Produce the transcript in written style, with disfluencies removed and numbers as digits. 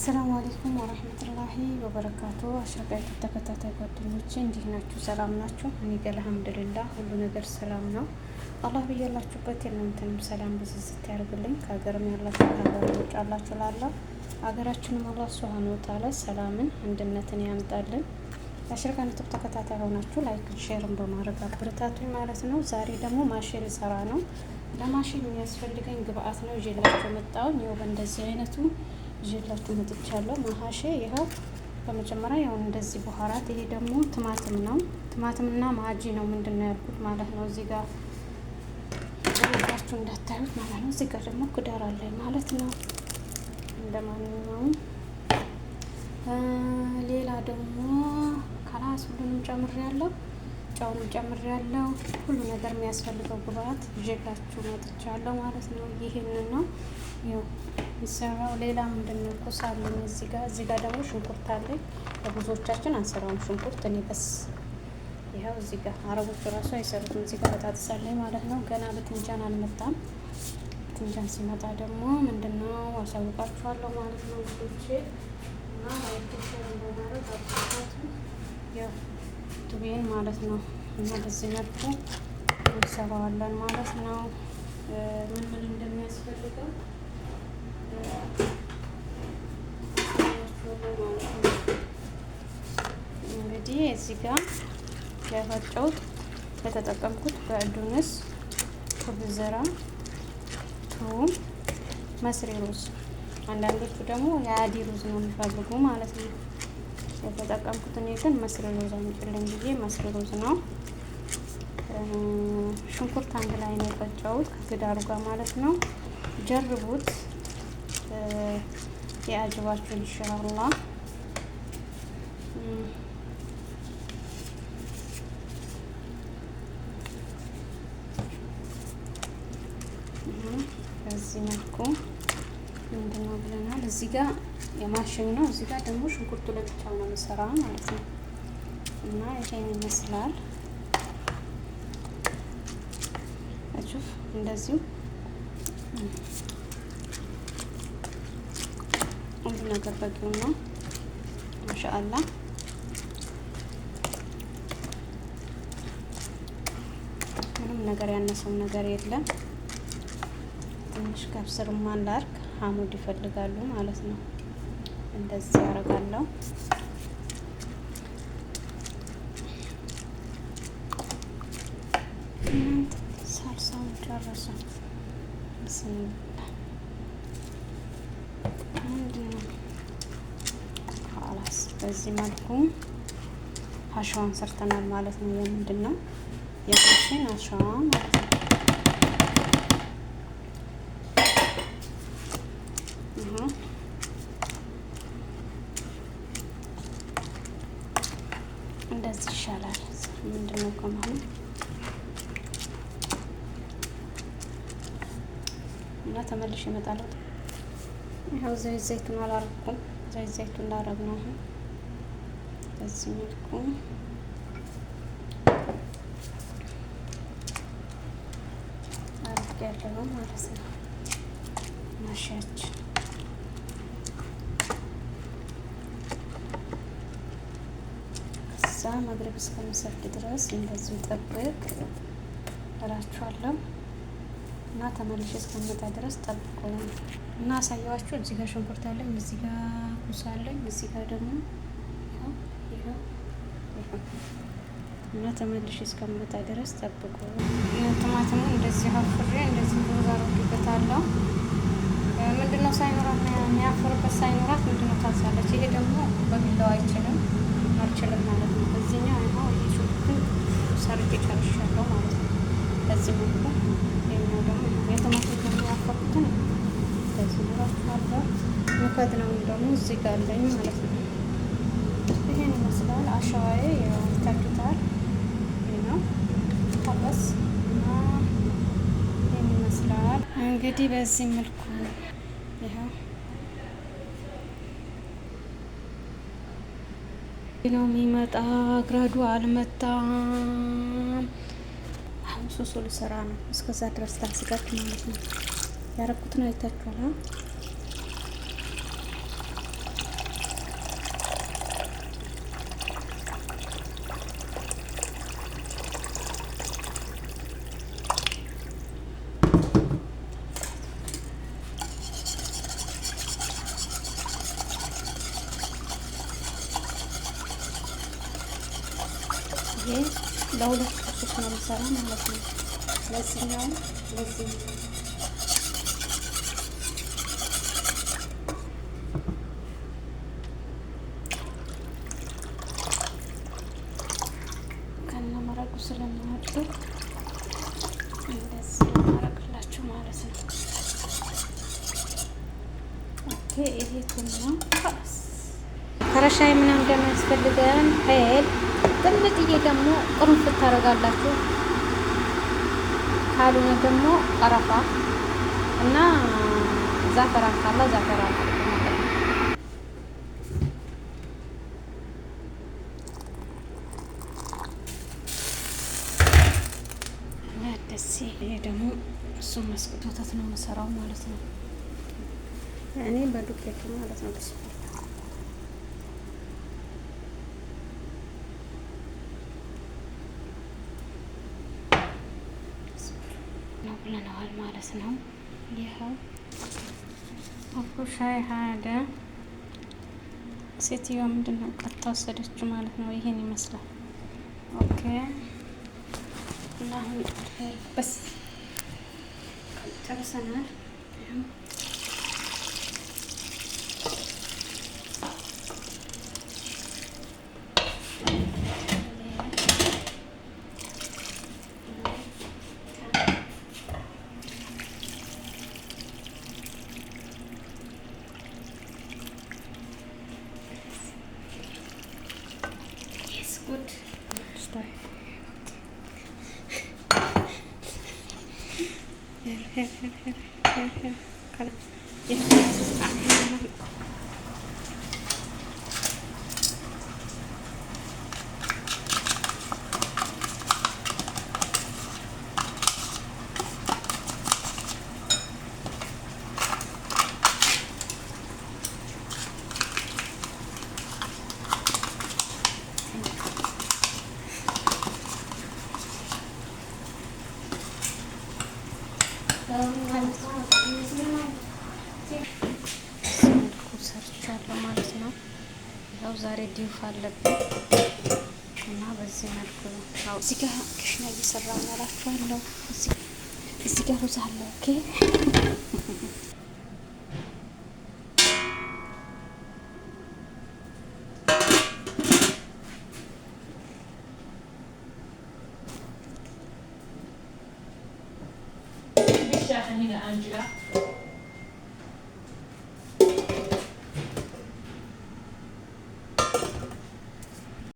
አሰላሙ አለይኩም ወረህመቱላሂ ወበረካቱ። አሸጋይቱ ተከታታይ ጓደኞቼ እንዲህ ናችሁ? ሰላም ናችሁ? እኔ ጋር አልሐምዱሊላህ ሁሉ ነገር ሰላም ነው። አላህ ብያላችሁበት የእናንተንም ሰላም ብዝዝት ያደርግልኝ። ከሀገርም ያላችሁ ከሀገር ውጭ ያላችሁ ላለው ሀገራችንም አላህ ሱብሃነሁ ወተዓላ ሰላምን አንድነትን ያምጣልን። የአሽርካን ዩቲዩብ ተከታታይ ሆናችሁ ላይክ ሼርን በማድረግ አበረታቱኝ ማለት ነው። ዛሬ ደግሞ ማሽን ልሰራ ነው። ለማሽን የሚያስፈልገኝ ግብአት ነው ይዤላችሁ መጣሁኝ። ይኸው በእንደዚህ አይነቱ ይዤላችሁ መጥቻለሁ። ማሀሼ ይኸው በመጀመሪያ ያው እንደዚህ በኋራት። ይሄ ደግሞ ቲማቲም ነው። ቲማቲምና ማጂ ነው ምንድነው ያልኩት ማለት ነው። እዚህ ጋር ወዳችሁ እንዳታዩት ማለት ነው። እዚህ ጋር ደግሞ ክዳር አለኝ ማለት ነው። እንደማንኛውም ሌላ ደግሞ ከላስ ሁሉንም ጨምሬያለሁ። ጨውንም ጨምሬያለሁ። ሁሉ ነገር የሚያስፈልገው ግብአት ይዤላችሁ መጥቻለሁ ማለት ነው። ይሄንን ነው ያው የሚሰራው። ሌላ ምንድነው ቁስ አለኝ እዚህ ጋር ደግሞ ሽንኩርት አለኝ። ለብዙዎቻችን አንሰራውም ሽንኩርት፣ እኔ በስ ይኸው እዚህ ጋር አረቦቹ ራሱ አይሰሩትም። እዚህ ጋር በጣጥስ አለኝ ማለት ነው። ገና በትንጃን አልመጣም። ትንጃን ሲመጣ ደግሞ ምንድነው አሳውቃችኋለሁ ማለት ነው ልጆቼ። እና ላይክሽን በማድረግ አጥፋቱ ያው ቱቤን ማለት ነው። እና በዚህ መልኩ እንሰራዋለን ማለት ነው። ምን ምን እንደሚያስፈልገው እንግዲህ እዚህ ጋር ያፈጨሁት የተጠቀምኩት በእዱንስ፣ ኩብዘራ፣ ቱም፣ መስሪ ሩዝ። አንዳንዶቹ ደግሞ የአዲ ሩዝ ነው የሚፈልጉ ማለት ነው። የተጠቀምኩት እኔ ግን መስሪ ሩዝ አምጪልኝ ብዬ መስሪ ሩዝ ነው። ሽንኩርት አንድ ላይ ነው የፈጨሁት ከግዳሩ ጋር ማለት ነው። ጀርቡት ያጅባችሁ ኢንሻአላህ። በዚህ መልኩ ምንድነው ብለናል። እዚህ ጋር የማሽን ነው። እዚህ ጋር ደግሞ ሽንኩርቱ ለብቻው ነው የምሰራው ማለት ነው። እና ይሄን ይመስላል። አሹፍ እንደዚሁ ሁሉ ነገር በቂው ነው። ማሻአላህ ምንም ነገር ያነሰው ነገር የለም። ትንሽ ከብስር ማላርክ ሐሙድ ይፈልጋሉ ማለት ነው። እንደዚህ ያደርጋለሁ። ሳልሳውን ጨረሰ። በዚህ መልኩ አሸዋን ሰርተናል ማለት ነው። የምንድን ነው የማሽን አሸዋ ማለት ነው። እንደዚህ ይሻላል። ምንድን ነው ከማለት እና ተመልሼ እመጣለሁ። ይኸው ዘይቱን አላረኩም። ዘይቱን ላረግ ነው። በዚህ መልኩ አድርጌያለሁ ማለት ነው። ማሻችን ከዛ መግሪብ እስከሚሰግድ ድረስ እንደዚህ ጠብቅ እላችኋለሁ። እና ተመልሼ እስከምመጣ ድረስ ጠብቁ እና አሳየዋችሁ። እዚህ ጋር ሽንኩርት አለኝ፣ እዚህ ጋር ኩሳ አለኝ፣ እዚህ ጋር ደግሞ እና ተመልሼ እስከምመጣ ድረስ ጠብቁ። ቲማቲሙ እንደዚህ አፍሬ እንደዚህ ሮዝ አድርጌበታለሁ። ምንድነው ሳይኖራት የሚያፈርበት ሳይኖራት ምንድነው ታዛለች። ይሄ ደግሞ በቢላው አልችልም ማለት ነው። በዚህኛው አይሆን ይሹኩን ሰርቄ ጨርሻለሁ ማለት ነው። በዚህ መልኩ ይሄኛው ደግሞ የቲማቲም ደግሞ ያፈርኩትን እንደዚህ ነው። ሙከት ነው ደግሞ እዚህ ጋር አለኝ ማለት ነው። ይሄን ይመስላል አሸዋዬ ይታክታል ነው ታበስ እና ይሄን ይመስላል እንግዲህ በዚህ መልኩ ይሄው ነው የሚመጣ። ግራዱ አልመጣም። አሁን ሶሶ ልሰራ ነው። እስከዛ ድረስ ታስጋት ማለት ነው። ያረኩትን አይታችኋል። ይሄ ለሁለት ጥብሶች ነው የምሰራ ማለት ነው። ለዚህኛው ለዚህ ከነ መረቁ ስለሚወዱ እንደዚህ ማረግላችሁ ማለት ነው። ኦኬ ይሄ ቱና ከረሻይ ምናምን እንደሚያስፈልገን ሄል ትንጥዬ ደግሞ ቅርንፉድ ታደርጋላችሁ። ካልሆነ ደግሞ ቀረፋ እና ዛፈራን ካለ ዛፈራን ደስ ይሄ ደግሞ እሱም መስቀል ወተት ነው የምሰራው ማለት ነው። እኔ በዱቄቱ ማለት ነው። ነው ብለናል ማለት ነው። ይኸው አኩ ሻይ ሀደ ሴትዮዋ ምንድን ነው ቀጥታ ወሰደችው ማለት ነው። ይሄን ይመስላል። ኦኬ እና አሁን በስ ጨርሰናል። Good. Stay. Here. Come. Yeah. ሰርቻለሁ ማለት ነው። ያው ዛሬ ዲፍ አለብን እና በዚህ መልኩ ነው። እዚህ ጋር ክሽና እየሰራሁ እላችኋለሁ። እዚህ ጋር ሩዝ አለ። ኦኬ Angela.